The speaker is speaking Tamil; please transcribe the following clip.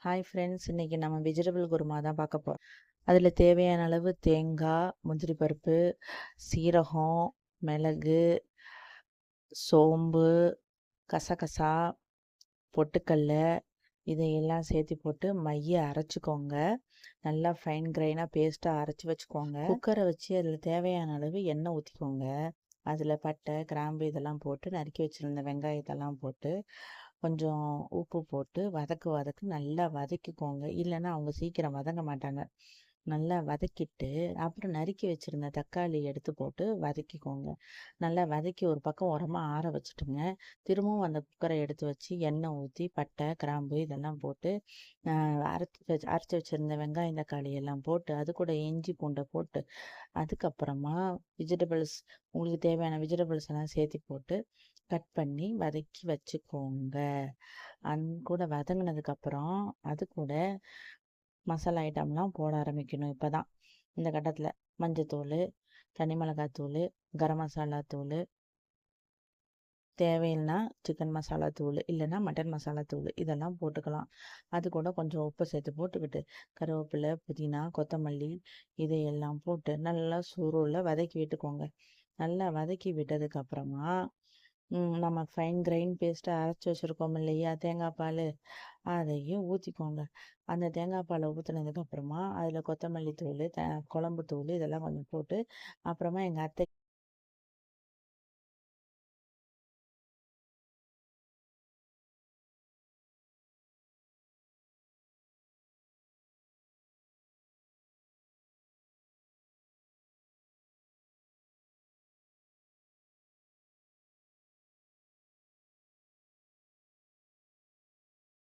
ஹாய் ஃப்ரெண்ட்ஸ், இன்னைக்கு நம்ம வெஜிடபிள் குருமா தான் பார்க்க போகிறோம். அதில் தேவையான அளவு தேங்காய், முந்திரி பருப்பு, சீரகம், மிளகு, சோம்பு, கசகசா, பொட்டுக்கல்ல இதையெல்லாம் சேர்த்து போட்டு மைய அரைச்சிக்கோங்க. நல்லா ஃபைன் கிரைனாக பேஸ்ட்டாக அரைச்சி வச்சுக்கோங்க. குக்கரை வச்சு அதில் தேவையான அளவு எண்ணெய் ஊற்றிக்கோங்க. அதில் பட்டை, கிராம்பு இதெல்லாம் போட்டு நறுக்கி வச்சுருந்த வெங்காயத்தெல்லாம் போட்டு கொஞ்சம் உப்பு போட்டு வதக்கு நல்லா வதக்கிக்கோங்க. இல்லைன்னா அவங்க சீக்கிரம் வதங்க மாட்டாங்க. நல்லா வதக்கிட்டு அப்புறம் நறுக்கி வச்சுருந்த தக்காளி எடுத்து போட்டு வதக்கிக்கோங்க. நல்லா வதக்கி ஒரு பக்கம் உரமாக ஆற வச்சுட்டுங்க. திரும்பவும் அந்த குக்கரை எடுத்து வச்சு எண்ணெய் ஊற்றி பட்டை, கிராம்பு இதெல்லாம் போட்டு அரைச்சி வச்சுருந்த வெங்காயம், தக்காளி எல்லாம் போட்டு அது கூட இஞ்சி பூண்டை போட்டு அதுக்கப்புறமா உங்களுக்கு தேவையான வெஜிடபிள்ஸ் எல்லாம் சேர்த்து போட்டு கட் பண்ணி வதக்கி வச்சுக்கோங்க. கூட வதங்கினதுக்கப்புறம் அது கூட மசாலா ஐட்டம்லாம் போட ஆரம்பிக்கணும். இப்போ தான் இந்த கட்டத்தில் மஞ்சத்தூள், தனி மிளகாத்தூள், கரம் மசாலா தூள், தேவைன்னா சிக்கன் மசாலா தூள் இல்லைன்னா மட்டன் மசாலா தூள் இதெல்லாம் போட்டுக்கலாம். அது கூட கொஞ்சம் உப்பு சேர்த்து போட்டுக்கிட்டு கருவேப்பிலை, புதினா, கொத்தமல்லி இதையெல்லாம் போட்டு நல்லா சுருள வதக்கி விட்டுக்கோங்க. நல்லா வதக்கி விட்டதுக்கப்புறமா நம்ம ஃபைன் கிரைன் பேஸ்ட்டாக அரைச்சி வச்சுருக்கோம் இல்லையா தேங்காய் பால், அதையும் ஊற்றிக்கோங்க. அந்த தேங்காய் பாலை ஊற்றுனதுக்கப்புறமா அதில் கொத்தமல்லி தூள், குழம்பு தூள் இதெல்லாம் கொஞ்சம் போட்டு அப்புறமா எங்கள் அத்தை